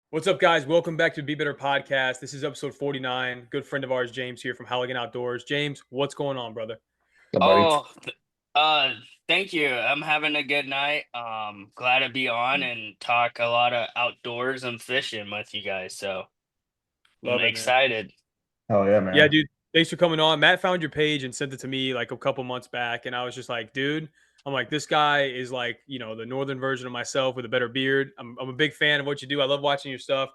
What's up, guys? Welcome back to Be Better Podcast. This is episode 49. Good friend of ours, James, here from Halligan Outdoors. James, what's going on, brother? Up, buddy. Oh, uh, thank you. I'm having a good night. Glad to be on and talk a lot of outdoors and fishing with you guys. So I'm Love it, man. excited. Oh yeah, Yeah, man. dude. Thanks for coming on. Matt found your page and sent it to me like a couple months back, and I was just like, dude, I'm like, this guy is like, the northern version of myself with a better beard. I'm a big fan of what you do. I love watching your stuff.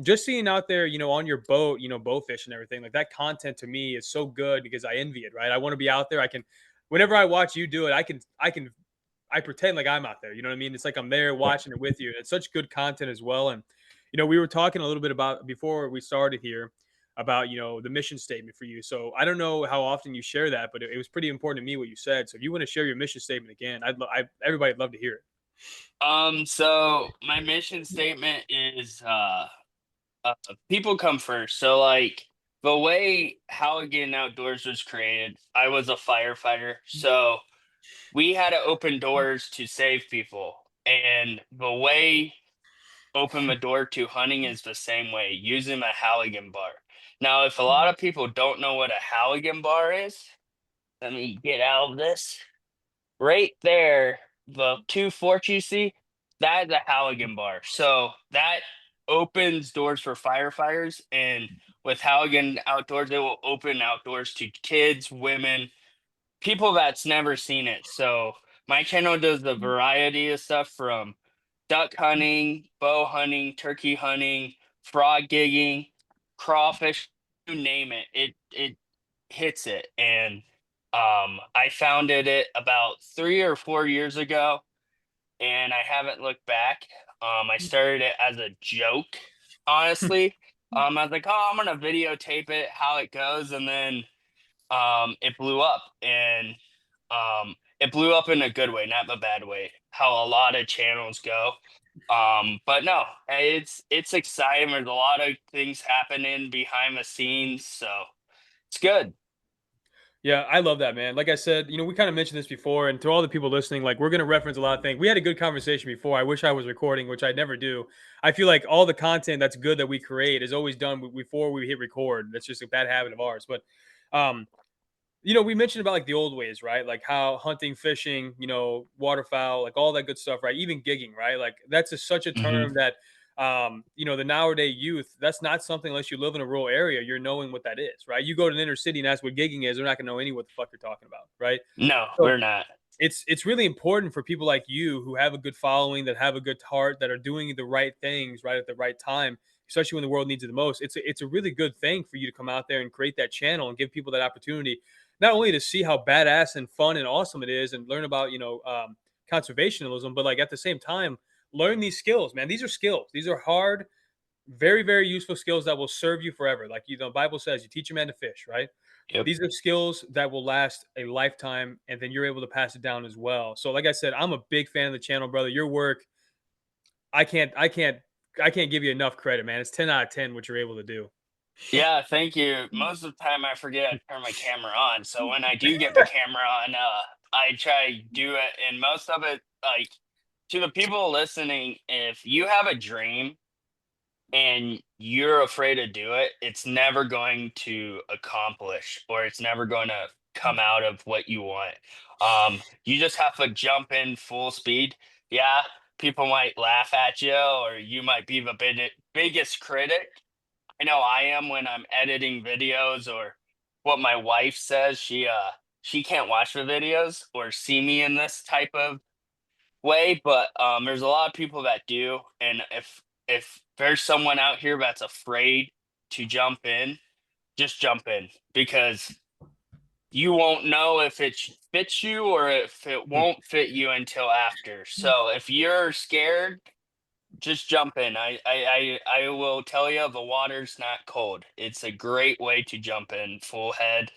Just seeing out there, on your boat, boat fish and everything, like that content to me is so good because I envy it, right? I want to be out there. Whenever I watch you do it, I pretend like I'm out there. You know what I mean? It's like I'm there watching it with you. And it's such good content as well. And we were talking a little bit about before we started here about the mission statement for you. So I don't know how often you share that, but it was pretty important to me what you said. So if you want to share your mission statement again, everybody'd love to hear it. So my mission statement is people come first. So like the way Halligan Outdoors was created, I was a firefighter. So we had to open doors to save people. And the way open the door to hunting is the same way, using a Halligan bar. Now, if a lot of people don't know what a Halligan bar is, let me get out of this. Right there, the two forks you see, that is a Halligan bar. So that opens doors for firefighters. And with Halligan Outdoors, it will open outdoors to kids, women, people that's never seen it. So my channel does the variety of stuff from duck hunting, bow hunting, turkey hunting, frog gigging, crawfish, you name it. It hits it. And I founded it about 3 or 4 years ago and I haven't looked back. I started it as a joke, honestly. I was like, oh, I'm gonna videotape it, how it goes, and then it blew up and it blew up in a good way, not the bad way, how a lot of channels go. But no, it's exciting. There's a lot of things happening behind the scenes, so it's good. Yeah, I love that, man. Like I said, we kind of mentioned this before, and to all the people listening, like we're gonna reference a lot of things. We had a good conversation before. I wish I was recording, which I never do. I feel like all the content that's good that we create is always done before we hit record. That's just a bad habit of ours. But um, we mentioned about like the old ways, right? Like how hunting, fishing, waterfowl, like all that good stuff, right? Even gigging, right? Like that's such a Hmm. term that, the nowadays youth, that's not something unless you live in a rural area, you're knowing what that is, right? You go to an inner city and ask what gigging is, they're not gonna know any what the fuck you're talking about, right? No, So we're not. it's really important for people like you who have a good following, that have a good heart, that are doing the right things right at the right time, especially when the world needs it the most. It's a really good thing for you to come out there and create that channel and give people that opportunity, not only to see how badass and fun and awesome it is, and learn about conservationism, but like at the same time learn these skills, man. These are skills. These are hard, very, very useful skills that will serve you forever. Like the Bible says, you teach a man to fish, right? Yep. These are skills that will last a lifetime, and then you're able to pass it down as well. So, like I said, I'm a big fan of the channel, brother. Your work, I can't, I can't, I can't give you enough credit, man. It's 10 out of 10 what you're able to do. Yeah, thank you. Most of the time I forget to turn my camera on. So when I do get the camera on, I try to do it. And most of it, like to the people listening, if you have a dream and you're afraid to do it, it's never going to accomplish or it's never going to come out of what you want. You just have to jump in full speed. Yeah, people might laugh at you or you might be the biggest critic. I know I am when I'm editing videos or what my wife says. She can't watch the videos or see me in this type of way, but there's a lot of people that do, and if there's someone out here that's afraid to jump in, just jump in because you won't know if it fits you or if it won't fit you until after. So if you're scared, just jump in. I will tell you the water's not cold. It's a great way to jump in full head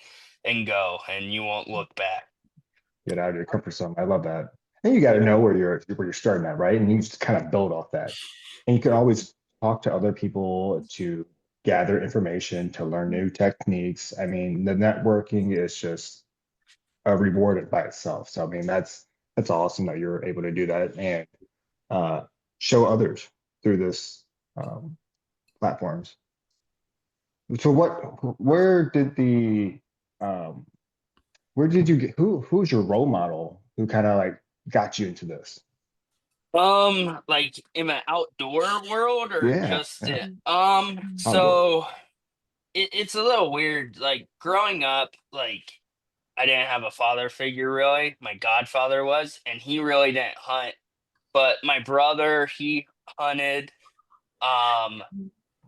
and go, and you won't look back. Get out of your comfort zone. I love that. And you got to Yeah. know where you're starting at, right? And you just kind of build off that. And you can always talk to other people to gather information, to learn new techniques. I mean, the networking is just a reward by itself. So I mean, that's awesome that you're able to do that and uh, show others through this um, platforms. So where did the um, where did you get who's your role model who kind of like got you into this? Like in the outdoor world or Yeah, just yeah, it? outdoor. So it's a little weird. Like growing up, like I didn't have a father figure really. My godfather was, and he really didn't hunt. But my brother, he hunted. Um,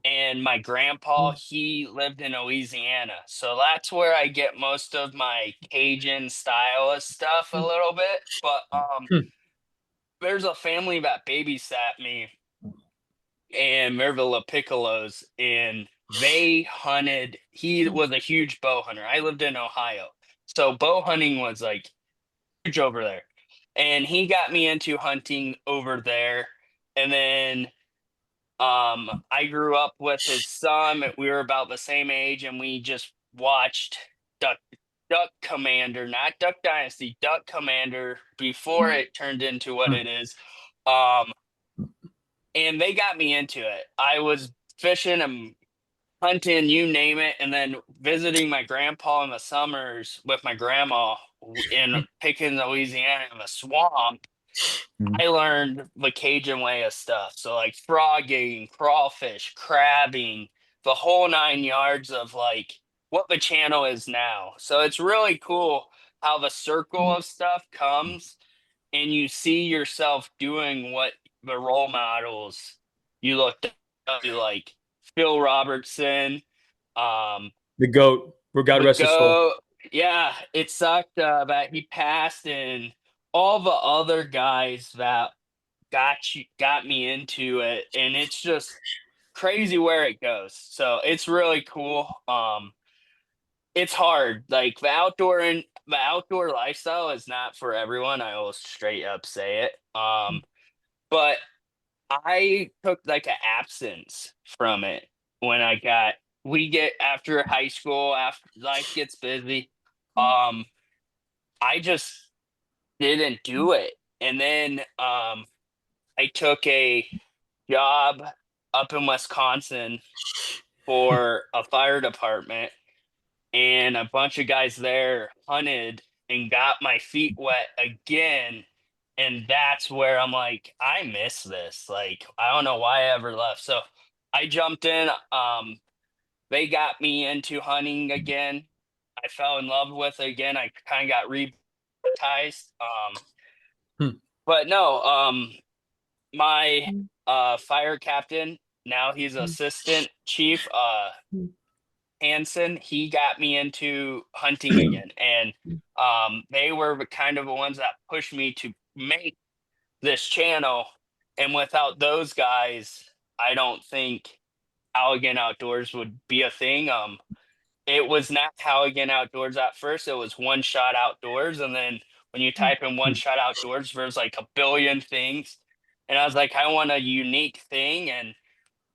and my grandpa, he lived in Louisiana. So that's where I get most of my Cajun style of stuff a little bit. But Hmm. there's a family that babysat me and Merville Piccolos, and they hunted. He was a huge bow hunter. I lived in Ohio. So bow hunting was like huge over there. And he got me into hunting over there. And then I grew up with his son. We were about the same age, and we just watched Duck Duck Commander, not Duck Dynasty, Duck Commander before it turned into what Hmm. it is. Um, and they got me into it. I was fishing and hunting, you name it, and then visiting my grandpa in the summers with my grandma in Pickens, Louisiana, in the swamp. Mhm. I learned the Cajun way of stuff. So like frogging, crawfish, crabbing, the whole 9 yards of like what the channel is now. So it's really cool how the circle of stuff comes and you see yourself doing what the role models you looked up to, like Phil Robertson, um, The goat, where God the rest his soul. go. Yeah, it sucked that he passed, and all the other guys that got me into it, and it's just crazy where it goes. So it's really cool. It's hard. Like the outdoor lifestyle is not for everyone. I will straight up say it. But I took like an absence from it when we get after high school, after life gets busy. Um, I just didn't do it. And then I took a job up in Wisconsin for a fire department, and a bunch of guys there hunted and got my feet wet again. And that's where I'm like, I miss this. Like, I don't know why I ever left. So I jumped in. They got me into hunting again. I fell in love with it again. I kind of got rebaptized. Hmm. But no, my fire captain, now he's assistant chief, Hanson, he got me into hunting again. And they were the kind of the ones that pushed me to make this channel. And without those guys, I don't think Halligan Outdoors would be a thing. It was not Halligan Outdoors at first. It was One Shot Outdoors, and then when you type in One Shot Outdoors, there's like a billion things. And I was like, I want a unique thing, and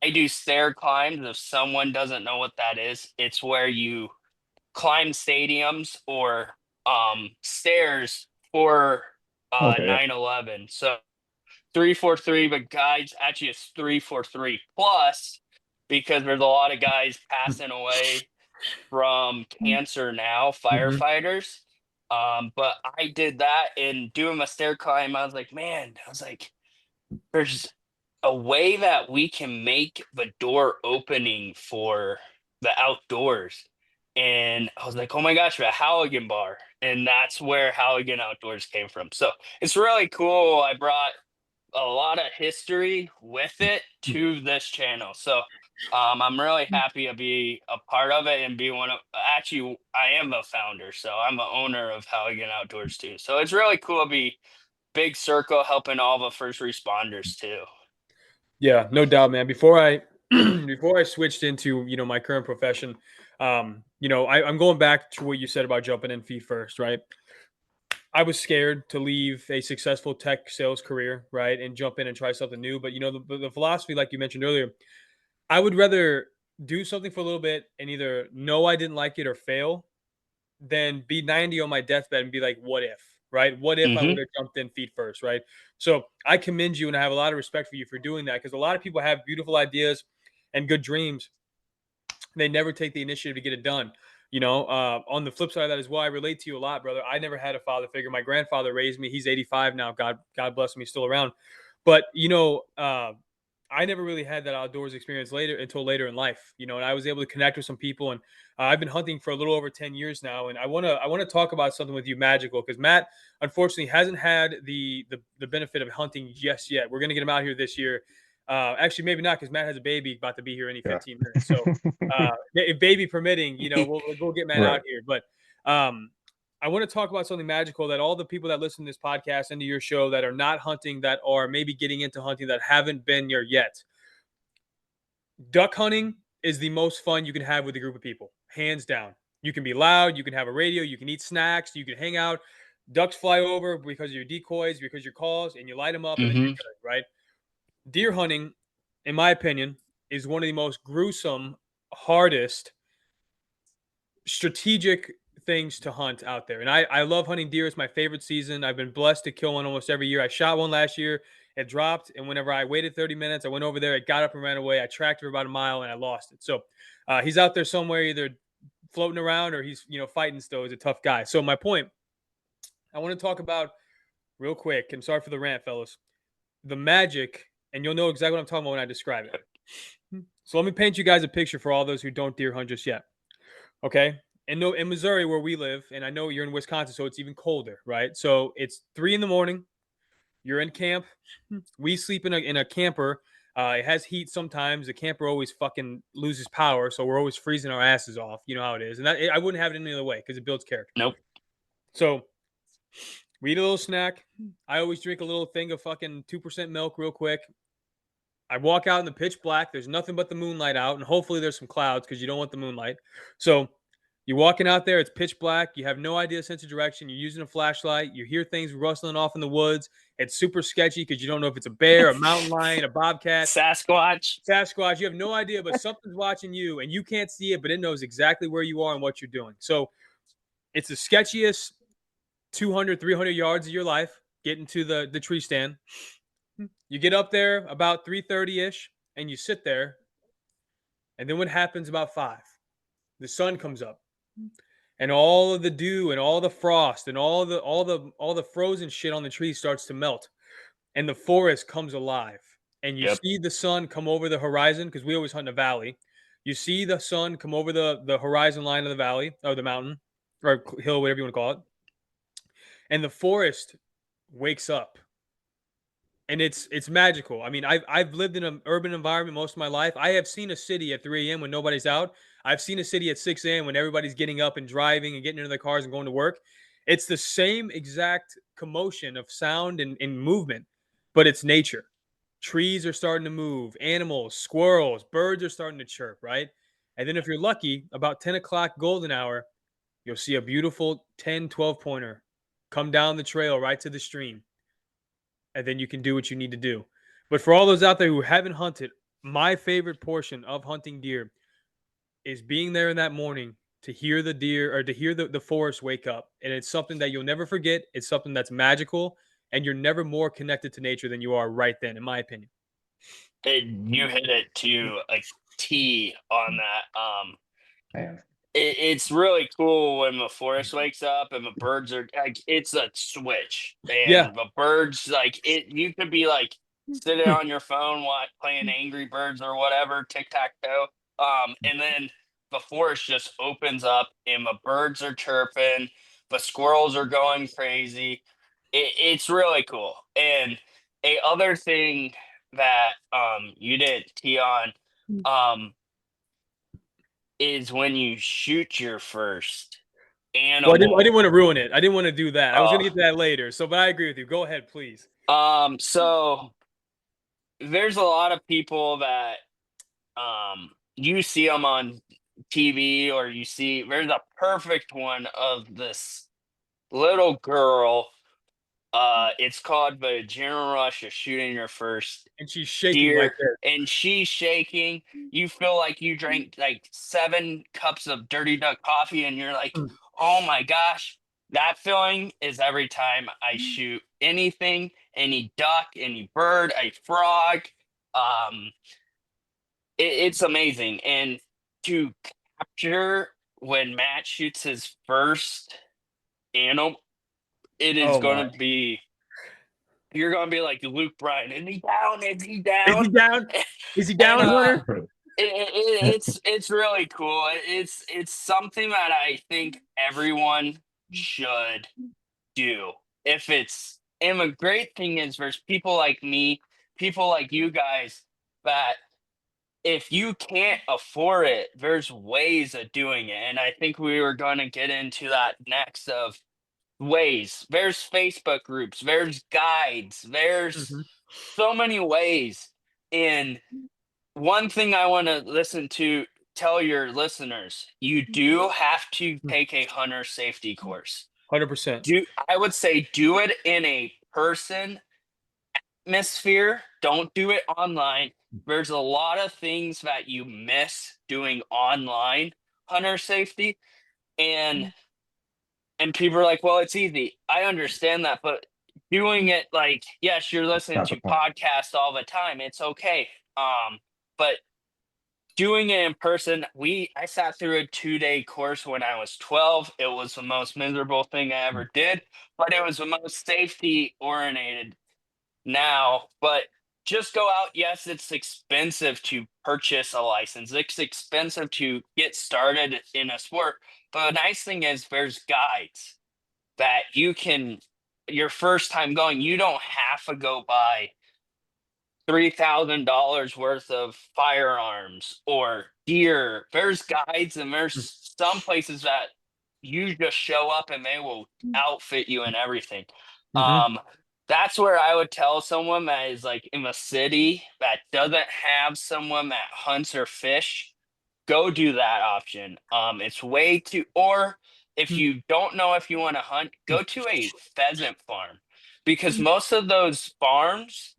I do stair climbs. If someone doesn't know what that is, it's where you climb stadiums or stairs for Okay, yeah. 9/11. So 343, but guys, actually it's 343 plus because there's a lot of guys passing away from cancer now, Mm-hmm. firefighters. But I did that and doing my stair climb. I was like, man, I was like, there's a way that we can make the door opening for the outdoors. And I was like, oh my gosh, the Halligan bar. And that's where Halligan Outdoors came from. So it's really cool. I brought a lot of history with it to this channel. So I'm really happy to be a part of it and be one of, actually, I am a founder. So I'm a owner of Halligan Outdoors too. So it's really cool to be big circle helping all the first responders too. Yeah, no doubt, man. Before I before I switched into my current profession, I'm going back to what you said about jumping in feet first, right? I was scared to leave a successful tech sales career, right, and jump in and try something new. But the philosophy, like you mentioned earlier, I would rather do something for a little bit and either know I didn't like it or fail than be 90 on my deathbed and be like, what if? right? What if I Mm-hmm. would have jumped in feet first, right? So I commend you and I have a lot of respect for you for doing that, because a lot of people have beautiful ideas and good dreams. They never take the initiative to get it done. On the flip side of that as well, I relate to you a lot, brother. I never had a father figure. My grandfather raised me. He's 85 now. God bless him. He's still around. But I never really had that outdoors experience until later in life. And I was able to connect with some people, and I've been hunting for a little over 10 years now. And I want to talk about something with you, magical, because Matt unfortunately hasn't had the benefit of hunting just yet. We're gonna get him out here this year. Actually, maybe not, because Matt has a baby about to be here any Yeah. 15 minutes. So, if baby permitting, we'll get Matt Right. out here. But I want to talk about something magical that all the people that listen to this podcast and to your show that are not hunting, that are maybe getting into hunting, that haven't been there yet. Duck hunting is the most fun you can have with a group of people, hands down. You can be loud, you can have a radio, you can eat snacks, you can hang out. Ducks fly over because of your decoys, because of your calls, and you light them up, and then you're Mm-hmm. good, right? Deer hunting, in my opinion, is one of the most gruesome, hardest, strategic things to hunt out there. And I love hunting deer. It's my favorite season. I've been blessed to kill one almost every year. I shot one last year. It dropped. And whenever I waited 30 minutes, I went over there. It got up and ran away. I tracked it for about a mile and I lost it. So he's out there somewhere, either floating around or he's, fighting still. He's a tough guy. So my point, I want to talk about real quick, and sorry for the rant, fellas, the magic, and you'll know exactly what I'm talking about when I describe it. So let me paint you guys a picture for all those who don't deer hunt just yet. Okay. In Missouri, where we live, and I know you're in Wisconsin, so it's even colder, right? So it's 3 a.m. You're in camp. We sleep in a camper. It has heat sometimes. The camper always fucking loses power, so we're always freezing our asses off. You know how it is, and I wouldn't have it any other way because it builds character. Nope. So we eat a little snack. I always drink a little thing of fucking 2% milk real quick. I walk out in the pitch black. There's nothing but the moonlight out, and hopefully there's some clouds because you don't want the moonlight. So you're walking out there. It's pitch black. You have no idea sense of direction. You're using a flashlight. You hear things rustling off in the woods. It's super sketchy because you don't know if it's a bear, a mountain lion, a bobcat, Sasquatch. Sasquatch. You have no idea, but something's watching you, and you can't see it, but it knows exactly where you are and what you're doing. So it's the sketchiest 200, 300 yards of your life getting to the tree stand. You get up there about 3:30-ish, and you sit there. And then what happens about 5? The sun comes up, and all of the dew and all the frost and all the frozen shit on the tree starts to melt, and the forest comes alive. And you Yep. see the sun come over the horizon, because we always hunt in a valley. You see the sun come over the horizon line of the valley or the mountain or hill, whatever you want to call it, and the forest wakes up. And it's magical. I mean, I've lived in an urban environment most of my life. I have seen a city at 3 a.m. when nobody's out. I've seen a city at 6 a.m. when everybody's getting up and driving and getting into their cars and going to work. It's the same exact commotion of sound and movement, but it's nature. Trees are starting to move, animals, squirrels, birds are starting to chirp, right? And then if you're lucky, about 10 o'clock golden hour, you'll see a beautiful 10, 12 pointer come down the trail right to the stream, and then you can do what you need to do. But for all those out there who haven't hunted, my favorite portion of hunting deer is being there in that morning to hear the deer or to hear the forest wake up. And it's something that you'll never forget. It's something that's magical, and you're never more connected to nature than you are right then, in my opinion. You hit it to a T on that. Man. It's really cool when the forest wakes up and the birds are like, it's a switch, Yeah. and the birds, like, it, you could be like sitting on your phone playing Angry Birds or whatever, tic-tac-toe, and then the forest just opens up and the birds are chirping, the squirrels are going crazy. It's really cool. And a other thing that you didn't tee on, um is when you shoot your first Well, I didn't animal. want to ruin it. I didn't want to do that. I was going Uh, to get to that later. So, but I agree with you. Go ahead, please. so there's a lot of people that you see them on TV, or you see there's a perfect one of this little girl. It's called the adrenaline rush of shooting your first And she's shaking right deer, there. and she's shaking. You feel like you drank like 7 cups of Dirty Duck coffee, and you're like, Mm. oh my gosh. That feeling is every time I shoot anything, any duck, any bird, a frog. Um, it's amazing. And to capture when Matt shoots his first animal, it is Oh my. going to be, you're going to be like Luke Bryan. Is he down? Is he Is he down? down? Is he And down, Hunter? it's really cool. It's something that I think everyone should do. If it's and the great thing is there's people like me, people like you guys that if you can't afford it, there's ways of doing it. And I think we were going to get into that next of ways. There's Facebook groups, there's guides, there's Mhm. so many ways. And one thing I want to listen to tell your listeners, you do have to take a hunter safety course. 100%. I would say do it in a person atmosphere. Don't do it online. There's a lot of things that you miss doing online hunter safety, and people are like, well, it's easy. I understand that, but doing it like, yes, you're listening Not the to point. podcasts all the time. It's okay. But doing it in person, I sat through a 2-day course when I was 12. It was the most miserable thing I ever did, but it was the most safety oriented now. But just go out. Yes, it's expensive to purchase a license. It's expensive to get started in a sport. But the nice thing is there's guides that you can your first time going, you don't have to go buy $3,000 worth of firearms or gear. There's guides and there's some places that you just show up and they will outfit you and everything. Mhm. Um, that's where I would tell someone that is like in a city that doesn't have someone that hunts or fish, go do that option. It's way too, or if you don't know if you want to hunt, go to a pheasant farm because most of those farms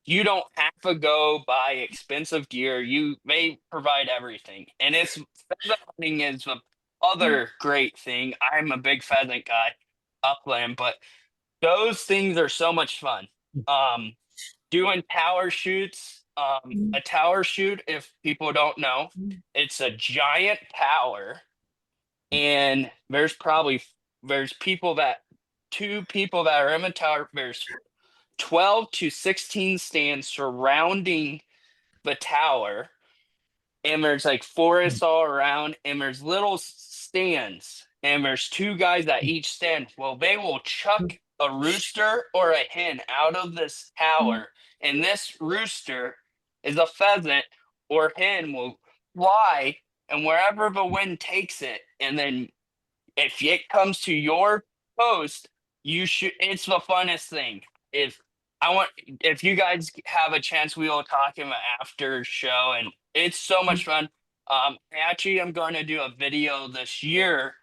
you don't have to go buy expensive gear. You may provide everything. And it's pheasant hunting is the other great thing. I'm a big pheasant guy, upland, but those things are so much fun. Um, doing tower shoots, a tower shoot, if people don't know, it's a giant tower, and there's two people that are in the tower. There's 12 to 16 stands surrounding the tower, and there's like forests all around, and there's little stands, and there's two guys at each stand. Well, they will chuck a rooster or a hen out of this tower, and this rooster is a pheasant or hen will fly, and wherever the wind takes it, and then if it comes to your post, you should. It's the funnest thing. If I want, if you guys have a chance, we will talk in the after show, and it's so much fun. Actually, I'm going to do a video this year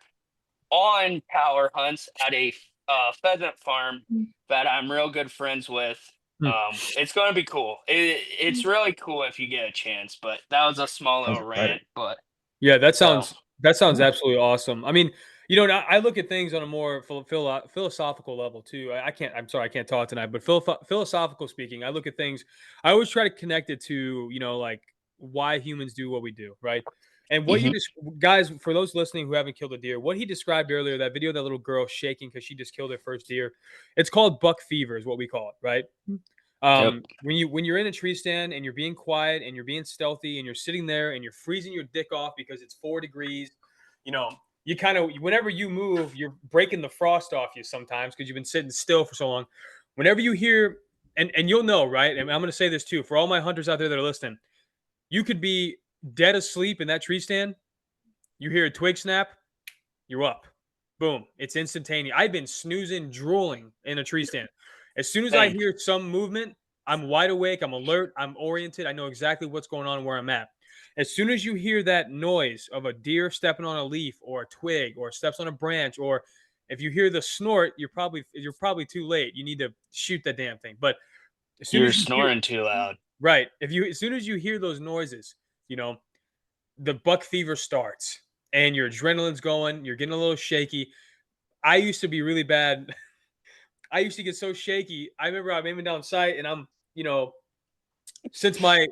on tower hunts at a pheasant farm that I'm real good friends with. Hmm. It's going to be cool. It's really cool if you get a chance. But that was a small Sounds little exciting. rant. But Yeah, so that sounds Yeah. absolutely awesome. I mean, I look at things on a more philosophical level too. I can't. I'm sorry, I can't talk tonight. But philosophical speaking, I look at things. I always try to connect it to like why humans do what we do, right? And what you mhm. just guys, for those listening who haven't killed a deer, what he described earlier, that video, of that little girl shaking because she just killed her first deer, it's called buck fever, is what we call it, right? Yep. When you're in a tree stand and you're being quiet and you're being stealthy and you're sitting there and you're freezing your dick off because it's 4 degrees, you kind of whenever you move, you're breaking the frost off you sometimes because you've been sitting still for so long. Whenever you hear, and you'll know, right? And I'm going to say this too for all my hunters out there that are listening, you could be dead asleep in that tree stand. You hear a twig snap, you're up. Boom. It's instantaneous. I've been snoozing, drooling in a tree stand. As soon as I Same. hear some movement, I'm wide awake. I'm alert. I'm oriented. I know exactly what's going on and where I'm at. As soon as you hear that noise of a deer stepping on a leaf or a twig or steps on a branch, or if you hear the snort, you're probably too late. You need to shoot that damn thing. But as soon You're as you hear snoring too loud. right, as soon as you hear those noises, you know, the buck fever starts and your adrenaline's going, you're getting a little shaky. I used to be really bad. I used to get so shaky. I remember I'm aiming down sight, and I'm, you know, since my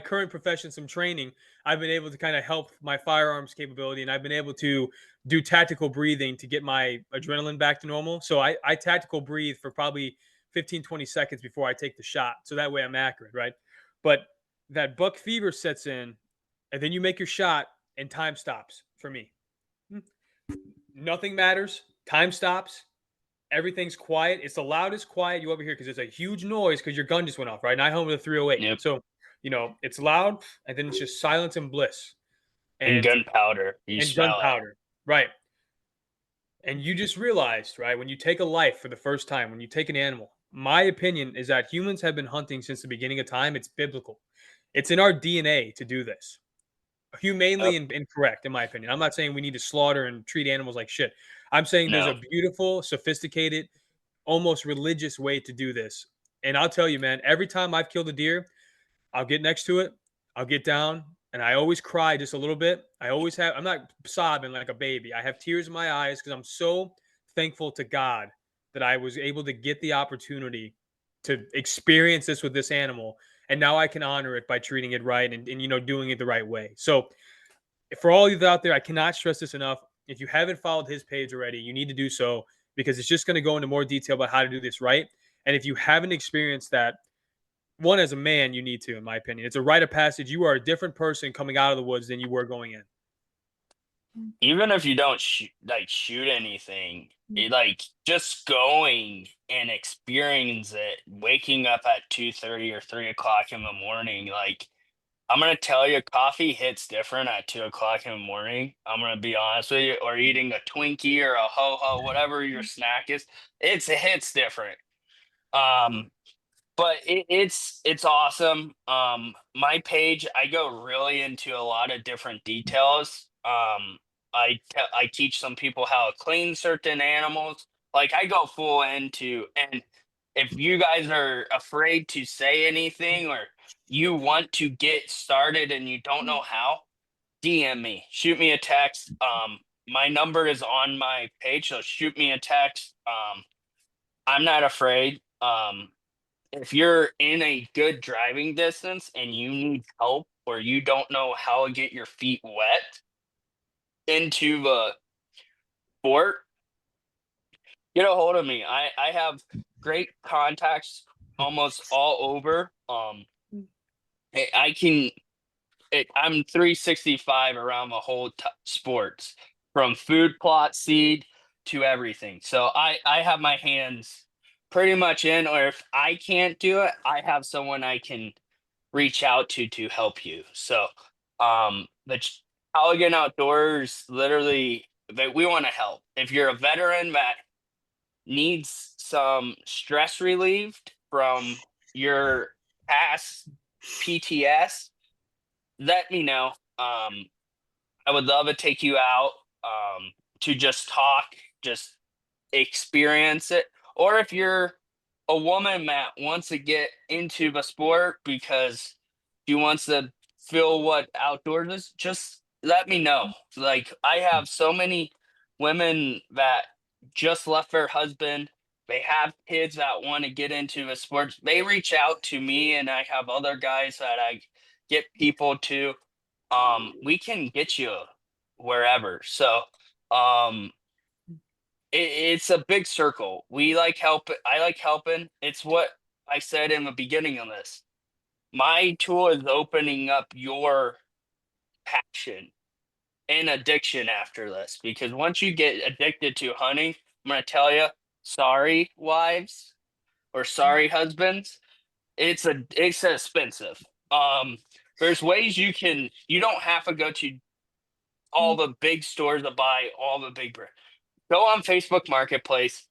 current profession, some training, I've been able to kind of help my firearms capability, and I've been able to do tactical breathing to get my adrenaline back to normal. So I tactical breathe for probably 15-20 seconds before I take the shot, so that way I'm accurate, right? But that buck fever sets in, and then you make your shot, and time stops for me. Nothing matters. Time stops. Everything's quiet. It's the loudest quiet you ever hear because there's a huge noise because your gun just went off, right? And I home with a 308. Yep. So, it's loud and then it's just silence and bliss And and gunpowder, you smell it. gunpowder. Right. And you just realized, right, when you take a life for the first time, when you take an animal, my opinion is that humans have been hunting since the beginning of time. It's biblical. It's in our DNA to do this. Yep. Humanely and incorrect, in my opinion. I'm not saying we need to slaughter and treat animals like shit. I'm saying there's No. a beautiful, sophisticated, almost religious way to do this. And I'll tell you, man, every time I've killed a deer, I'll get next to it, I'll get down, and I always cry just a little bit. I'm not sobbing like a baby. I have tears in my eyes because I'm so thankful to God that I was able to get the opportunity to experience this with this animal. And now I can honor it by treating it right and doing it the right way. So for all of you out there, I cannot stress this enough. If you haven't followed his page already, you need to do so because it's just going to go into more detail about how to do this right. And if you haven't experienced that, one, as a man, you need to, in my opinion. It's a rite of passage. You are a different person coming out of the woods than you were going in. Even if you don't shoot anything, just going and experience it, waking up at 2:30 or 3 o'clock in the morning, I'm gonna tell you, coffee hits different at 2 o'clock in the morning. I'm gonna be honest with you, or eating a Twinkie or a ho ho, whatever your snack is, it hits different. Um, but it's awesome. My page, I go really into a lot of different details. I teach some people how to clean certain animals. Like I go full into, and if you guys are afraid to say anything or you want to get started and you don't know how, DM me, shoot me a text. My number is on my page, so shoot me a text. I'm not afraid. If you're in a good driving distance and you need help or you don't know how to get your feet wet into the sport, get a hold of me. I have great contacts almost all over. I can I'm 365 around the whole sports, from food plot seed to everything. So I have my hands pretty much in, or if I can't do it, I have someone I can reach out to help you. So Halligan Outdoors, literally, that we want to help. If you're a veteran that needs some stress relieved from your past PTS, let me know. I would love to take you out to just talk, just experience it. Or if you're a woman that wants to get into the sport because she wants to feel what outdoors is, just let me know. Like I have so many women that just left their husband. They have kids that want to get into the sports. They reach out to me, and I have other guys that I get people to. We can get you wherever. So, um, it's a big circle. We like help. I like helping. It's what I said in the beginning of this. My tool is opening up your passion and addiction after this, because once you get addicted to hunting, I'm gonna tell you, sorry wives or sorry husbands, it's expensive. Um, there's ways you don't have to go to all the big stores to buy all the big brands. Go on Facebook Marketplace.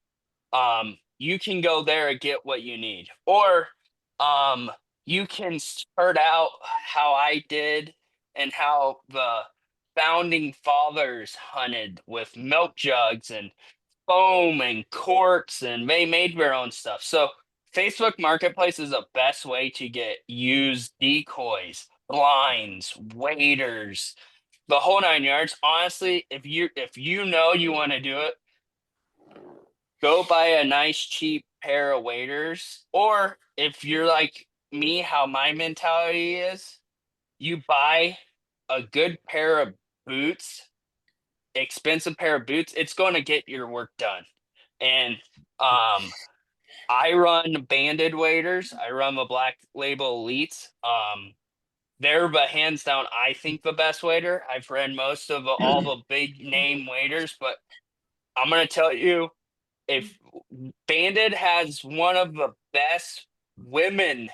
You can go there and get what you need, or um, you can start out how I did and how the founding fathers hunted with milk jugs and foam and corks, and they made their own stuff. So Facebook Marketplace is the best way to get used decoys, blinds, waders, the whole nine yards. Honestly, if you know you want to do it, go buy a nice cheap pair of waders, or if you're like me, how my mentality is, you buy a good pair of boots, expensive pair of boots. It's going to get your work done. And I run banded waders. I run the Black Label Elites. They're the hands down, I think, the best wader. I've read most of all the big name waders, but I'm gonna tell you, if Banded has one of the best women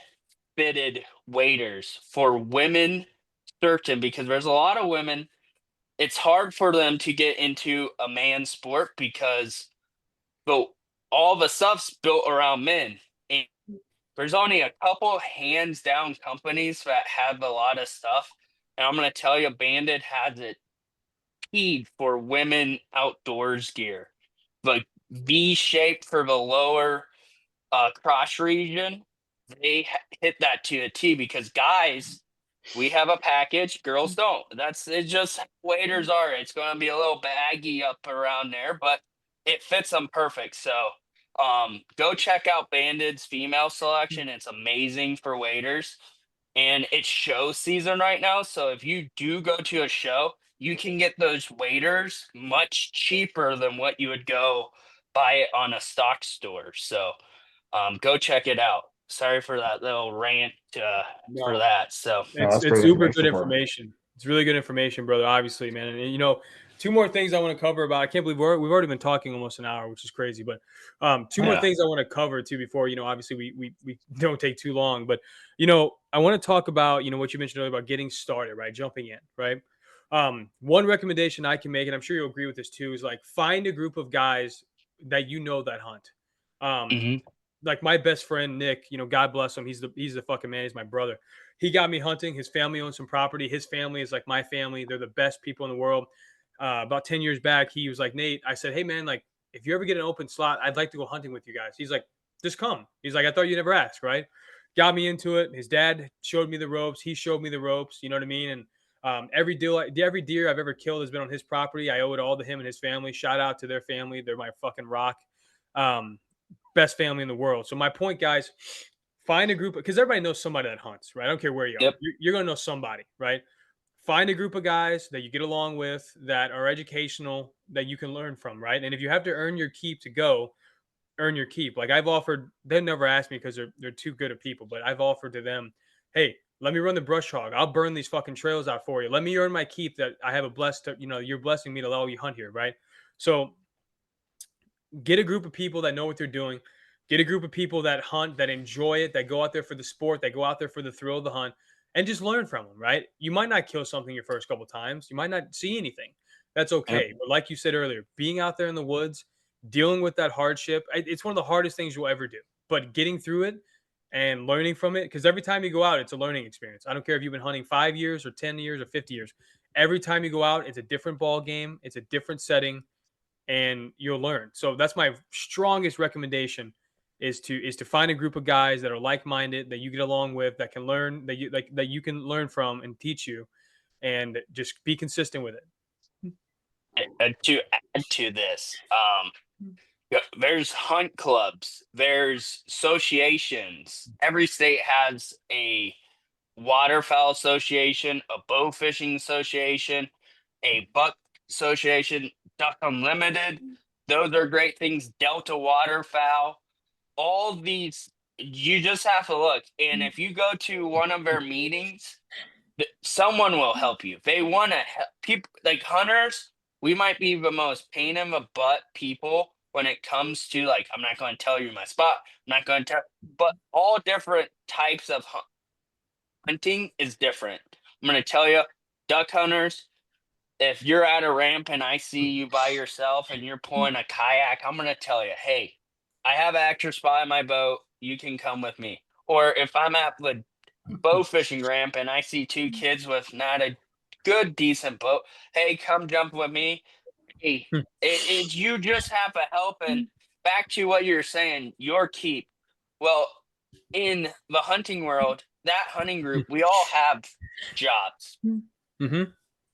fitted waders for women certain, because there's a lot of women. It's hard for them to get into a man's sport because but all the stuff's built around men. And there's only a couple hands down companies that have a lot of stuff. And I'm gonna tell you, Bandit has it keyed for women outdoors gear. The V shape for the lower crotch region, they hit that to a T because guys, we have a package, girls don't. That's it. Just waders are. It's going to be a little baggy up around there, but it fits them perfect. So, go check out Banded's female selection. It's amazing for waders, and it's show season right now. So if you do go to a show, you can get those waders much cheaper than what you would go buy it on a stock store. So go check it out. Sorry for that little rant for No, that. So No, it's that's it's great super good information for 'em. information. It's really good information, brother. Obviously, man. And you know, two more things I want to cover about. I can't believe we've already been talking almost an hour, which is crazy. But two more Yeah. things I want to cover too before obviously we don't take too long. But I want to talk about what you mentioned earlier about getting started, right? Jumping in, right? One recommendation I can make, and I'm sure you'll agree with this too, is like find a group of guys that that hunt. Um, mhm. like my best friend Nick, God bless him. He's the fucking man. He's my brother. He got me hunting. His family owns some property. His family is like my family. They're the best people in the world. About 10 years back, he was like, Nate, I said, hey man, like if you ever get an open slot, I'd like to go hunting with you guys. He's like, just come. He's like, I thought you never asked, right? Got me into it. His dad showed me the ropes. He showed me the ropes. You know what I mean? And every deer I've ever killed has been on his property. I owe it all to him and his family. Shout out to their family. They're my fucking rock. Um, Best family in the world. So my point, guys, find a group because everybody knows somebody that hunts, right? I don't care where you are. Yep. You're going to know somebody, right? Find a group of guys that you get along with that are educational that you can learn from, right? And if you have to earn your keep to go, earn your keep. Like I've offered, they never asked me because they're too good of people, but I've offered to them, hey, let me run the brush hog. I'll burn these fucking trails out for you. Let me earn my keep that I have a blessed, you're blessing me to allow you hunt here, right? So get a group of people that know what they're doing. Get a group of people that hunt, that enjoy it, that go out there for the sport, that go out there for the thrill of the hunt, and just learn from them, right? You might not kill something your first couple times. You might not see anything. That's Yep. okay. But like you said earlier, being out there in the woods, dealing with that hardship, it's one of the hardest things you'll ever do. But getting through it and learning from it, because every time you go out, it's a learning experience. I don't care if you've been hunting 5 years or 10 years or 50 years. Every time you go out, it's a different ball game. It's a different setting and you'll learn. So that's my strongest recommendation is to find a group of guys that are like-minded that you get along with that can learn that you can learn from and teach you and just be consistent with it. To add to this, there's hunt clubs, there's associations. Every state has a waterfowl association, a bow fishing association, a buck association, duck unlimited. Those are great things. Delta waterfowl. All these, you just have to look. And if you go to one of their meetings, someone will help you. They want to help people like hunters. We might be the most pain in the butt people when it comes to like, I'm not going to tell you my spot. I'm not going to tell, but all different types of hunting is different. I'm going to tell you, duck hunters, if you're at a ramp and I see you by yourself and you're pulling a kayak, I'm going to tell you, hey, I have an extra spot in my boat. You can come with me. Or if I'm at the bow fishing ramp and I see two kids with not a good, decent boat, hey, come jump with me. Hey, you just have to help. And back to what you're saying, your keep. Well, in the hunting world, that hunting group, we all have jobs. Mm-hmm.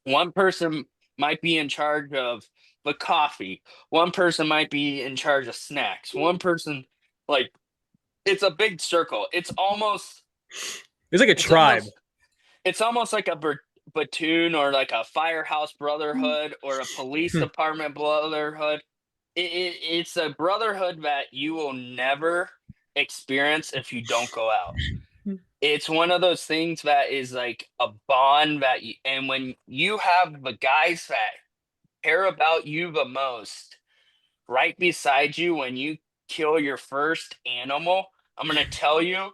One person might be in charge of the coffee. One person might be in charge of snacks. One person, like, it's a big circle. It's almost It's like a it's tribe. almost it's almost like a platoon or like a firehouse brotherhood or a police department brotherhood. It's a brotherhood that you will never experience if you don't go out. It's one of those things that is like a bond that you, and when you have the guys that care about you the most right beside you when you kill your first animal, I'm going to tell you,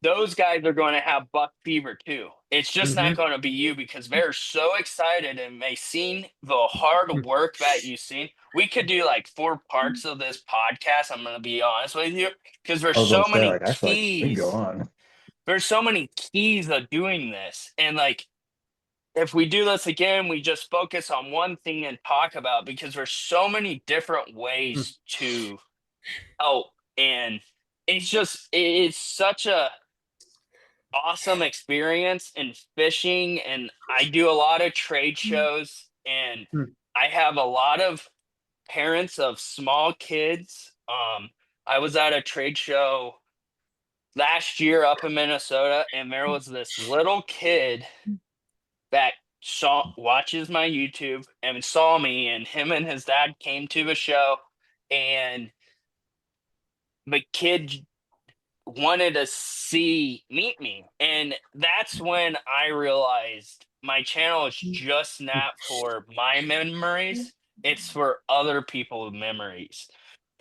those guys are going to have buck fever too. It's just not Mhm. going to be you because they're so excited and they seen the hard work that you've seen. We could do like 4 parts of this podcast. I'm going to be honest with you because there's I was gonna so say, many like, I feel like we can go keys. on. There's so many keys of doing this. And like, if we do this again, we just focus on one thing and talk about because there's so many different ways to help. And it's such a awesome experience in fishing, and I do a lot of trade shows, and I have a lot of parents of small kids. I was at a trade show last year up in Minnesota, and there was this little kid that saw watches my YouTube and saw me, and him and his dad came to the show, and the kid wanted to meet me, and that's when I realized my channel is just not for my memories, it's for other people's memories.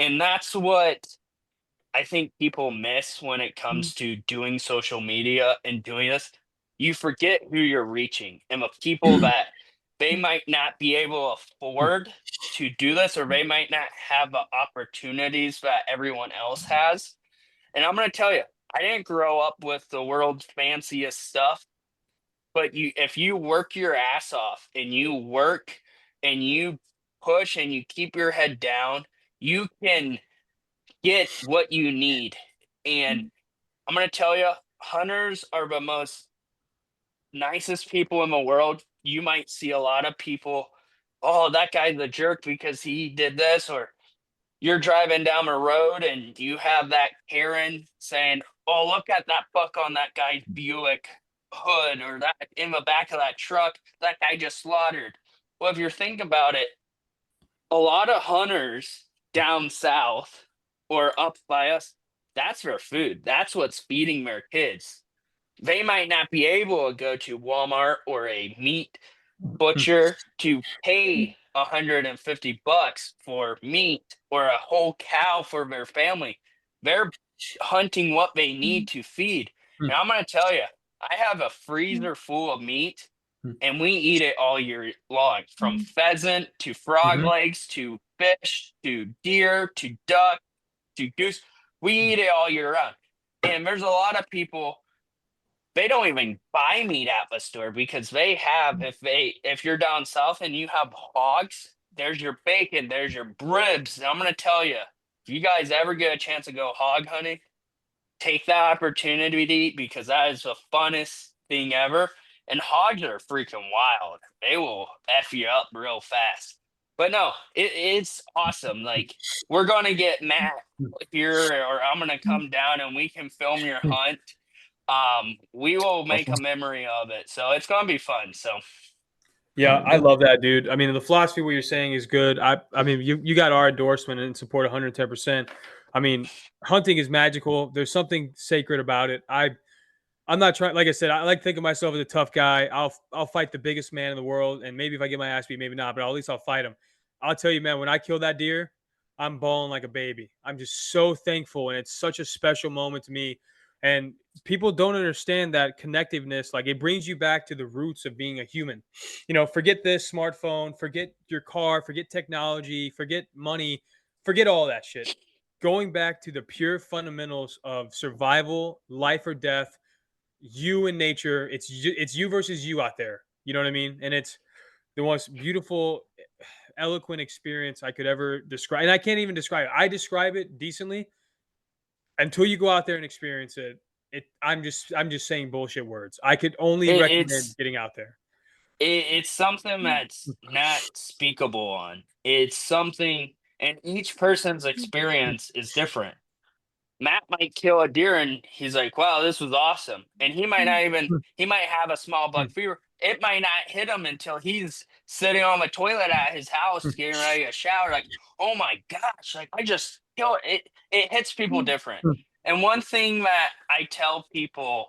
And that's what I think people miss when it comes to doing social media and doing this. You forget who you're reaching and the people that they might not be able to afford to do this, or they might not have the opportunities that everyone else has. And I'm going to tell you, I didn't grow up with the world's fanciest stuff, but if you work your ass off and you work and you push and you keep your head down, you can get what you need. And I'm going to tell you, hunters are the most nicest people in the world. You might see a lot of people, oh, that guy's a jerk because he did this, or you're driving down the road and you have that Karen saying, "Oh, look at that buck on that guy's Buick hood, or that in the back of that truck, that guy just slaughtered." Well, if you think about it, a lot of hunters down south or up by us, that's their food. That's what's feeding their kids. They might not be able to go to Walmart or a meat butcher to pay 150 bucks for meat or a whole cow for their family. They're hunting what they need to feed. And I'm going to tell you, I have a freezer full of meat and we eat it all year long, from pheasant to frog legs to fish to deer to duck to goose. We eat it all year round. And there's a lot of people, they don't even buy meat at the store because they have, if you're down south and you have hogs, there's your bacon, there's your ribs. And I'm gonna tell you, if you guys ever get a chance to go hog hunting, take that opportunity to eat because that is the funnest thing ever. And hogs are freaking wild. They will F you up real fast. But no, it's awesome. Like, we're gonna get Matt here, or I'm gonna come down and we can film your hunt. We will make Awesome. a memory of it, so it's gonna be fun. So Yeah, I love that, dude. I mean, the philosophy what you're saying is good. I mean, you got our endorsement and support 110%. I mean, hunting is magical. There's something sacred about it. I'm not trying. Like I said, I like to think of myself as a tough guy. I'll fight the biggest man in the world, and maybe if I get my ass beat, maybe not, but at least I'll fight him. I'll tell you, man, when I kill that deer, I'm bawling like a baby. I'm just so thankful, and it's such a special moment to me. And people don't understand that connectiveness. Like, it brings you back to the roots of being a human. You know, forget this smartphone, forget your car, forget technology, forget money, forget all that shit. Going back to the pure fundamentals of survival, life or death, you and nature. It's you versus you out there. You know what I mean? And it's the most beautiful, eloquent experience I could ever describe. And I can't even describe it. I describe it decently until you go out there and experience it. I'm just saying bullshit words. I could only recommend it's getting out there. it's something that's not speakable on. It's something, and each person's experience is different. Matt might kill a deer and he's like, wow, this was awesome. And he might not even, he might have a small buck fever. It might not hit him until he's sitting on the toilet at his house getting ready to shower. Like, oh my gosh, like I just killed it. It hits people different. And one thing that I tell people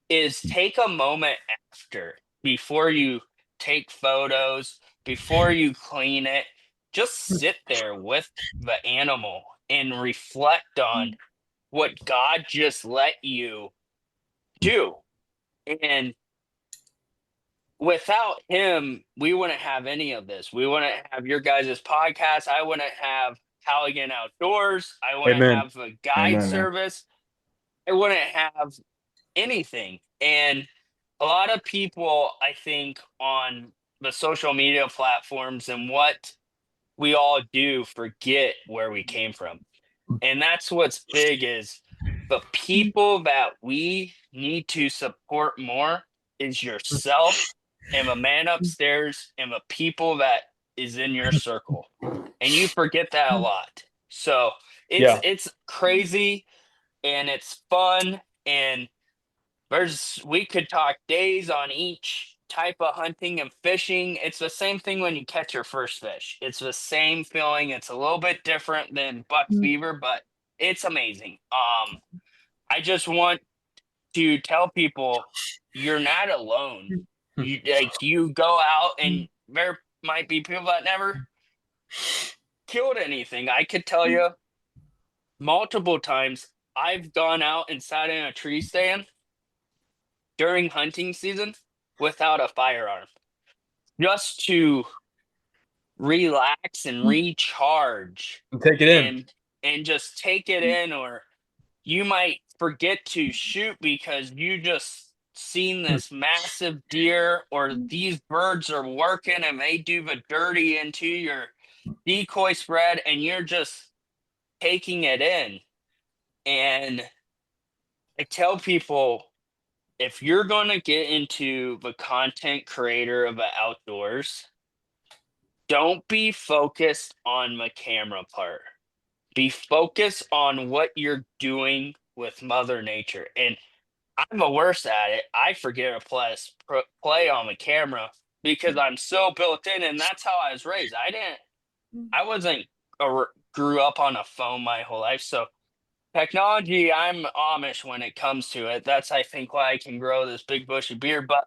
is take a moment after, before you take photos, before you clean it, just sit there with the animal and reflect on what God just let you do. And without him, we wouldn't have any of this. We wouldn't have your guys' podcast. I wouldn't have Halligan Outdoors. I wouldn't Amen. have a guide Amen, man. service. I wouldn't have anything. And a lot of people, I think, on the social media platforms and what we all do forget where we came from. And that's what's big is the people that we need to support more is yourself and the man upstairs and the people that is in your circle. And you forget that a lot. So Yeah. it's crazy and it's fun, and we could talk days on each type of hunting and fishing. It's the same thing when you catch your first fish. It's the same feeling. It's a little bit different than buck fever, but it's amazing. I just want to tell people you're not alone. You go out and there might be people that never killed anything. I could tell you multiple times I've gone out and sat in a tree stand during hunting season without a firearm just to relax and recharge Take it in. and just take it in. Or you might forget to shoot because you just seen this massive deer, or these birds are working and they do the dirty into your decoy spread and you're just taking it in. And I tell people, if you're going to get into the content creator of the outdoors, don't be focused on the camera part. Be focused on what you're doing with Mother Nature. And I'm the worst at it. I forget to play on the camera because I'm so built in, and that's how I was raised. I wasn't grew up on a phone my whole life. So technology, I'm Amish when it comes to it. That's, I think, why I can grow this big bushy beard. But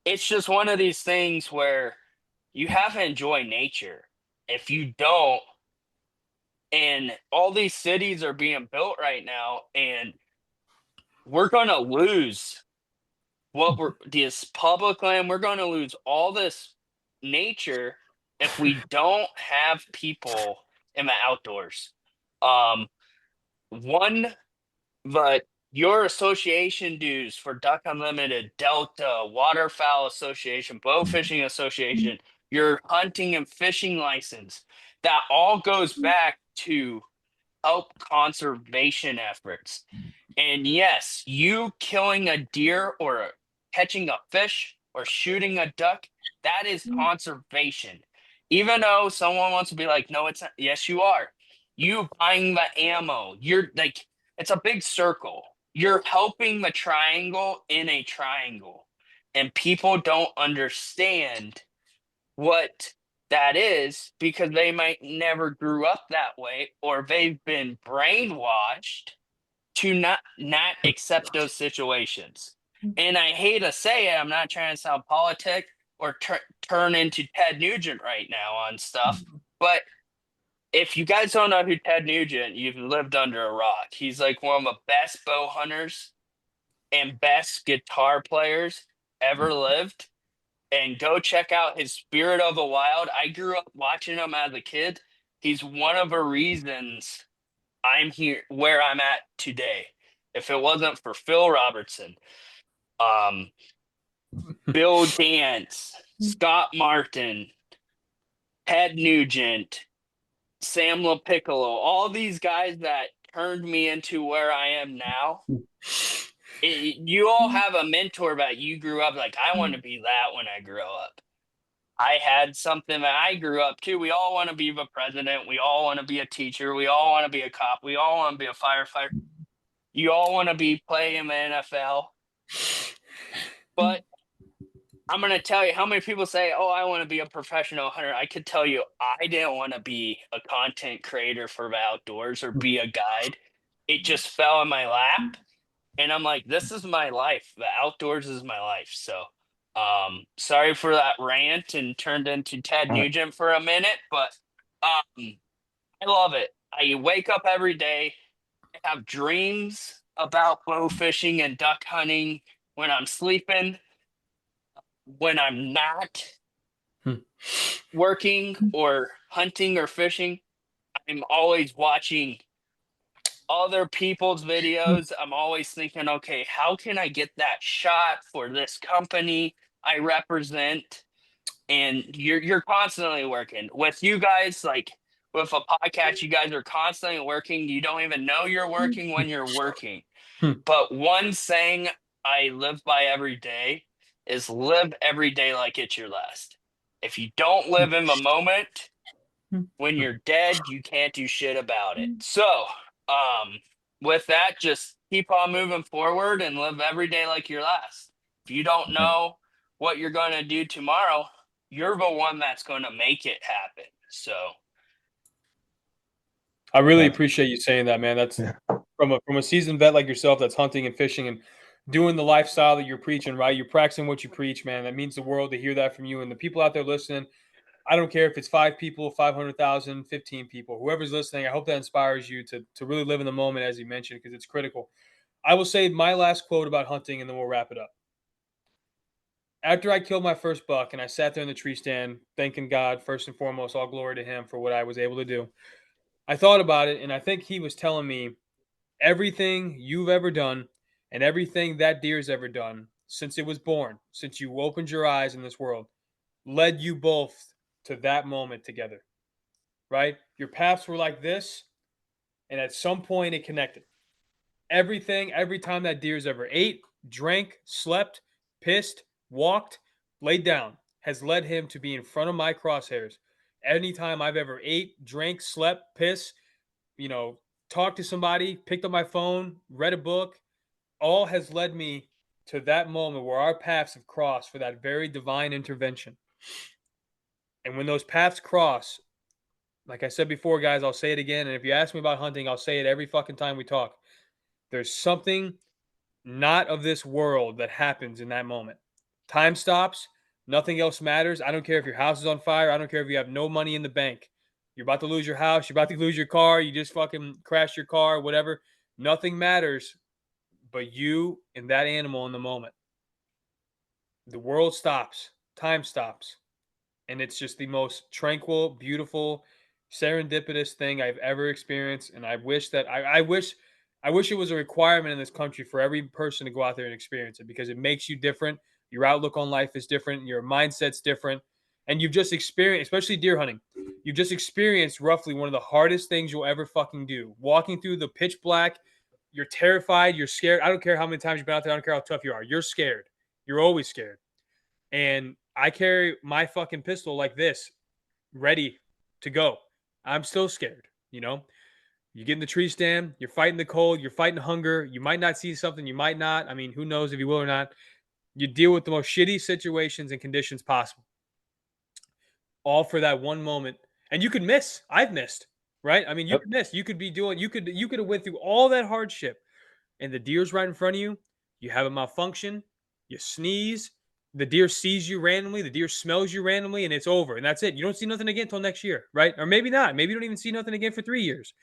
it's just one of these things where you have to enjoy nature. If you don't, and all these cities are being built right now, and we're going to lose this public land. We're going to lose all this nature if we don't have people in the outdoors. Um, one But your association dues for Duck Unlimited, Delta, Waterfowl Association, Bow Fishing Association, your hunting and fishing license, that all goes back to help conservation efforts. And yes, you killing a deer or catching a fish or shooting a duck, that is conservation. Even though someone wants to be like, no, it's not. Yes, you are. You buying the ammo, you're like, it's a big circle. You're helping the triangle in a triangle. And people don't understand what that is because they might never grew up that way, or they've been brainwashed to not accept those situations. And I hate to say it, I'm not trying to sound politic or turn into Ted Nugent right now on stuff, but if you guys don't know who Ted Nugent, you've lived under a rock. He's like one of the best bow hunters and best guitar players ever lived. And go check out his Spirit of the Wild. I grew up watching him as a kid. He's one of the reasons I'm here where I'm at today. If it wasn't for Phil Robertson, um, Bill Dance, Scott Martin, Ted Nugent, Sam LaPiccolo, all these guys that turned me into where I am now, You all have a mentor that you grew up like, I want to be that when I grow up. I had something that I grew up to. We all want to be the president. We all want to be a teacher. We all want to be a cop. We all want to be a firefighter. You all want to be playing in the NFL. But I'm going to tell you how many people say, oh, I want to be a professional hunter. I could tell you, I didn't want to be a content creator for the outdoors or be a guide. It just fell in my lap. And I'm like, this is my life. The outdoors is my life. So, sorry for that rant and turned into Ted Uh, Nugent for a minute, but I love it. I wake up every day, I have dreams about bow fishing and duck hunting when I'm sleeping, when I'm not Hmm. working or hunting or fishing. I'm always watching other people's videos. I'm always thinking, okay, how can I get that shot for this company I represent? And you're constantly working. With you guys, like with a podcast, you guys are constantly working. You don't even know you're working when you're working. Hmm. But one saying I live by every day is live every day like it's your last. If you don't live in the moment, when you're dead, you can't do shit about it. So, um, with that, just keep on moving forward and live every day like your last. If you don't know what you're going to do tomorrow, you're the one that's going to make it happen. So, I really that's appreciate you saying that, man. That's yeah. from a seasoned vet like yourself that's hunting and fishing and doing the lifestyle that you're preaching, right? You're practicing what you preach, man. That means the world to hear that from you. And the people out there listening, I don't care if it's 5 people, 500,000, 15 people, whoever's listening, I hope that inspires you to really live in the moment, as you mentioned, because it's critical. I will say my last quote about hunting and then we'll wrap it up. After I killed my first buck and I sat there in the tree stand, thanking God, first and foremost, all glory to Him for what I was able to do. I thought about it and I think He was telling me everything you've ever done and everything that deer's ever done since it was born, since you opened your eyes in this world, led you both to that moment together, right? Your paths were like this, and at some point it connected. Everything, every time that deer's ever ate, drank, slept, pissed, walked, laid down, has led him to be in front of my crosshairs. Anytime I've ever ate, drank, slept, pissed, you know, talked to somebody, picked up my phone, read a book, all has led me to that moment where our paths have crossed for that very divine intervention. And when those paths cross, like I said before, guys, I'll say it again. And if you ask me about hunting, I'll say it every fucking time we talk. There's something not of this world that happens in that moment. Time stops. Nothing else matters. I don't care if your house is on fire. I don't care if you have no money in the bank. You're about to lose your house. You're about to lose your car. You just fucking crashed your car, whatever. Nothing matters but you and that animal in the moment. The world stops. Time stops. And it's just the most tranquil, beautiful, serendipitous thing I've ever experienced. And I wish that I wish it was a requirement in this country for every person to go out there and experience it because it makes you different. Your outlook on life is different. Your mindset's different, and you've just experienced, especially deer hunting. You've just experienced roughly one of the hardest things you'll ever fucking do. Walking through the pitch black, you're terrified. You're scared. I don't care how many times you've been out there. I don't care how tough you are. You're scared. You're always scared. And I carry my fucking pistol like this, ready to go. I'm still scared, you know? You get in the tree stand, you're fighting the cold, you're fighting hunger. You might not see something, you might not. I mean, who knows if you will or not. You deal with the most shitty situations and conditions possible, all for that one moment. And you could miss. I've missed, right? I mean, you Yep. could miss. You could be doing, you could have went through all that hardship and the deer's right in front of you. You have a malfunction, you sneeze, the deer sees you randomly, the deer smells you randomly, and it's over. And that's it. You don't see nothing again until next year, right? Or maybe not. Maybe you don't even see nothing again for 3 years.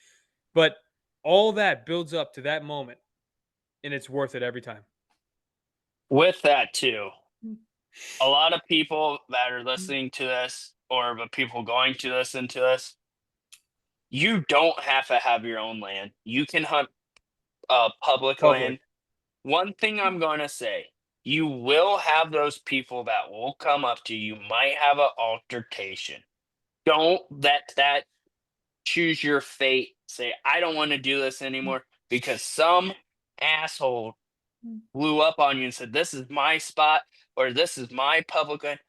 But all that builds up to that moment, and it's worth it every time. with that, too, a lot of people that are listening to this or the people going to listen to this, you don't have to have your own land. You can hunt public Public. land. One thing I'm going to say, you will have those people that will come up to you, might have an altercation. Don't let that choose your fate. Say, I don't want to do this anymore because some asshole blew up on you and said, "This is my spot," or "This is my public land."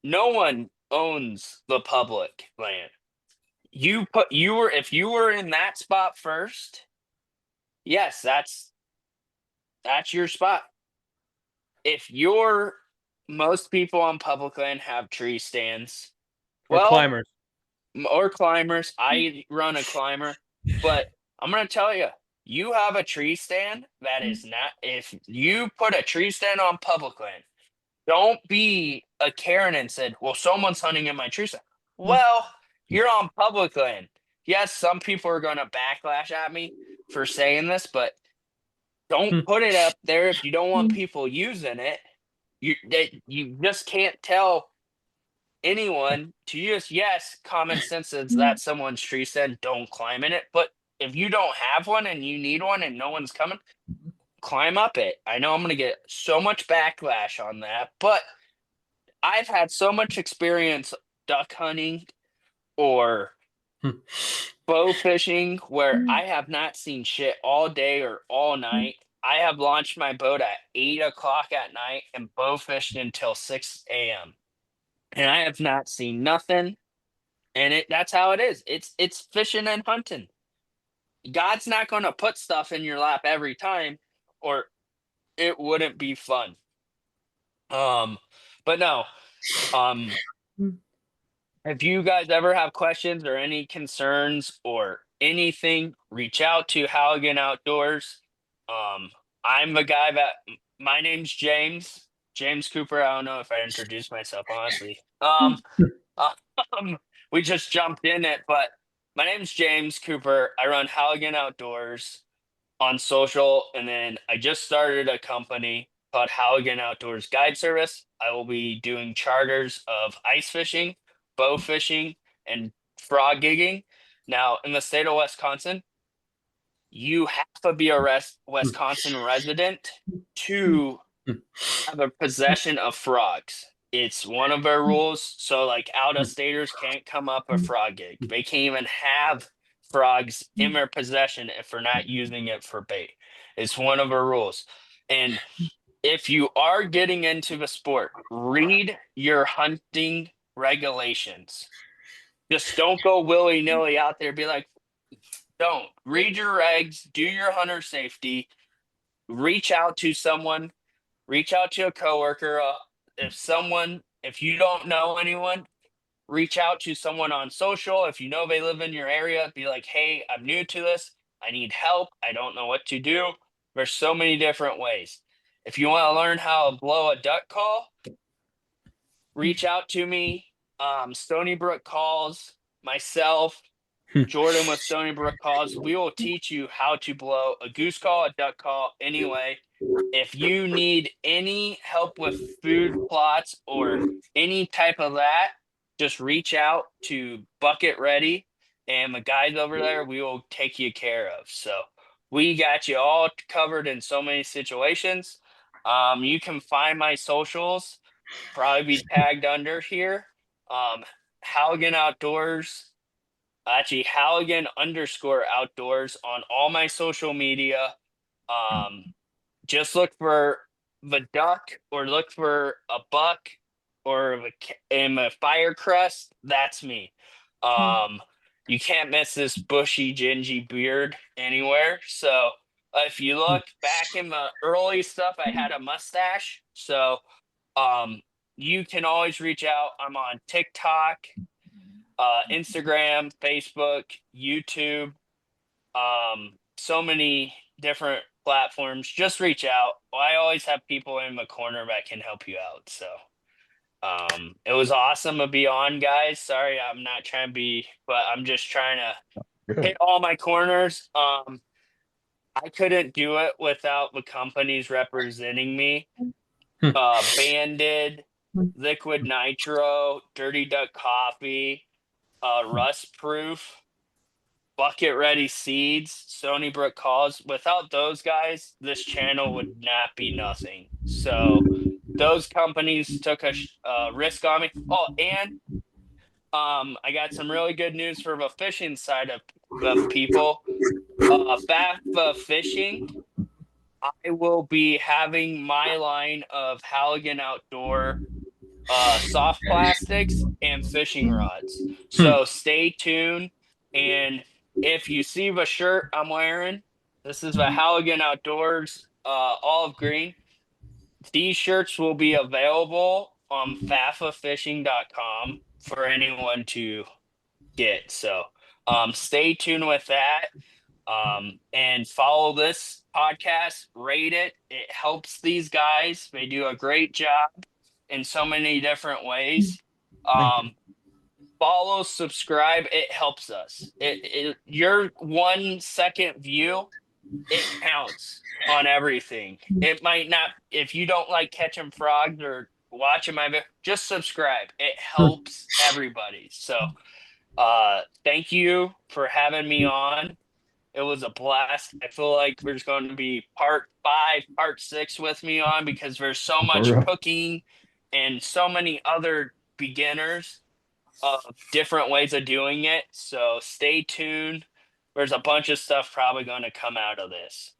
No one owns the public land. If you were in that spot first, yes, that's your spot. If you're Most people on public land have tree stands. Or Well, climbers. or climbers. I run a climber, but I'm gonna tell you, you have a tree stand that is not. If you put a tree stand on public land, don't be a Karen and said, "Well, someone's hunting in my tree stand." Well, you're on public land. Yes, some people are gonna backlash at me for saying this, but don't put it up there if you don't want people using it. You just can't tell anyone to use. Yes, common sense is that someone's tree stand, don't climb in it. But if you don't have one and you need one and no one's coming, climb up it. I know I'm going to get so much backlash on that, but I've had so much experience duck hunting or bow fishing where I have not seen shit all day or all night. I have launched my boat at 8 o'clock at night and bow fished until 6 a.m. And I have not seen nothing. And that's how it is. It's fishing and hunting. God's not going to put stuff in your lap every time, or it wouldn't be fun. Um, but no. Um, if you guys ever have questions or any concerns or anything, reach out to Halligan Outdoors. Um, I'm a guy that my name's James Cooper. I don't know if I introduced myself honestly. Um, we just jumped in it, but my name's James Cooper. I run Halligan Outdoors on social, and then I just started a company called Halligan Outdoors Guide Service. I will be doing charters of ice fishing, bow fishing, and frog gigging. Now, in the state of Wisconsin, you have to be a Wisconsin resident to have a possession of frogs. It's one of our rules. So, like, out of staters can't come up a frog gig. They can't even have frogs in their possession if they're not using it for bait. It's one of our rules. And if you are getting into the sport, read your hunting regulations. Just don't go willy nilly out there. Be like, don't read your regs, do your hunter safety, reach out to someone, reach out to a coworker. If you don't know anyone, reach out to someone on social. If you know they live in your area, be like, "Hey, I'm new to this. I need help. I don't know what to do." There's so many different ways. If you want to learn how to blow a duck call, reach out to me. Stony Brook calls, myself, Jordan with Stony Brook calls. We will teach you how to blow a goose call, a duck call, anyway. If you need any help with food plots or any type of that, just reach out to Bucket Ready and the guys over there. We will take you care of. So we got you all covered in so many situations. You can find my socials, probably be tagged under here. Halligan Outdoors, actually Halligan_outdoors on all my social media. Um, just look for the duck or look for a buck or in a fire crest. That's me. Um, you can't miss this bushy, gingy beard anywhere. So if you look back in the early stuff, I had a mustache. So you can always reach out. I'm on TikTok, Instagram, Facebook, YouTube, so many different platforms. Just reach out. I always have people in the corner that can help you out. So it was awesome to be on, guys. Sorry, I'm not trying to be, but I'm just trying to Good. hit all my corners. I couldn't do it without the companies representing me. Banded, Liquid Nitro, Dirty Duck Coffee, Rust Proof, Bucket Ready Seeds, Stony Brook Calls. Without those guys, this channel would not be nothing. So those companies took a risk on me. Oh, and I got some really good news for the fishing side of people. FAFA Fishing. I will be having my line of Halligan Outdoor soft plastics and fishing rods. Hmm. So stay tuned. And if you see the shirt I'm wearing, this is the Halligan Outdoors olive green. These shirts will be available on fafafishing.com for anyone to get. So stay tuned with that. And follow this podcast, rate it. It helps these guys. They do a great job in so many different ways. Thank you. Um, Follow, subscribe. It helps us. Your 1 second view, it counts on everything. It might not, if you don't like catching frogs or watching my video, just subscribe. It helps everybody. So, thank you for having me on. It was a blast. I feel like there's going to be part 5, part 6 with me on because there's so For much real. cooking and so many other beginners of different ways of doing it. So stay tuned. There's a bunch of stuff probably going to come out of this.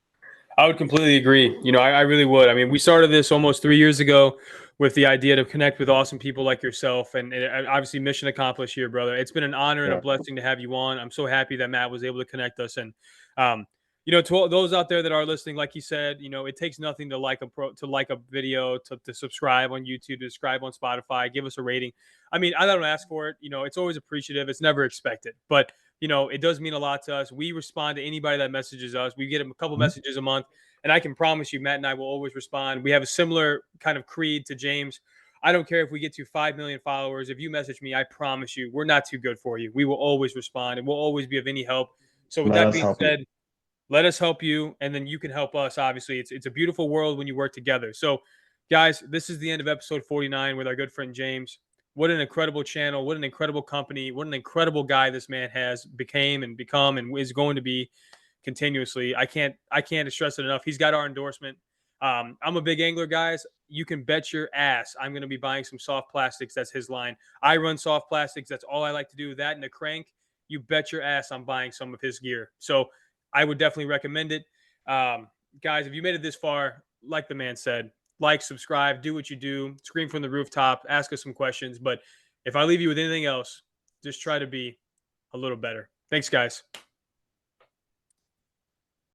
I would completely agree. I really would. I mean, we started this almost 3 years ago with the idea to connect with awesome people like yourself, and obviously mission accomplished here, brother. It's been an honor and a Yeah. blessing to have you on. I'm so happy that Matt was able to connect us, and um, to all those out there that are listening, like you said, it takes nothing to like a video, to subscribe on YouTube, to subscribe on Spotify, give us a rating. I mean, I don't ask for it. It's always appreciative. It's never expected, but it does mean a lot to us. We respond to anybody that messages us. We get a couple Mhm. messages a month, and I can promise you, Matt and I will always respond. We have a similar kind of creed to James. I don't care if we get to 5 million followers. If you message me, I promise you, we're not too good for you. We will always respond, and we'll always be of any help. So, with Let that us being help you. said, let us help you, and then you can help us. Obviously, it's a beautiful world when you work together. So, guys, this is the end of episode 49 with our good friend James. What an incredible channel! What an incredible company! What an incredible guy this man has became and become and is going to be continuously. I can't stress it enough. He's got our endorsement. I'm a big angler, guys. You can bet your ass I'm going to be buying some soft plastics. That's his line. I run soft plastics. That's all I like to do. That and a crank. You bet your ass I'm buying some of his gear. So I would definitely recommend it. Guys, if you made it this far, like the man said, like, subscribe, do what you do, scream from the rooftop, ask us some questions. But if I leave you with anything else, just try to be a little better. Thanks, guys.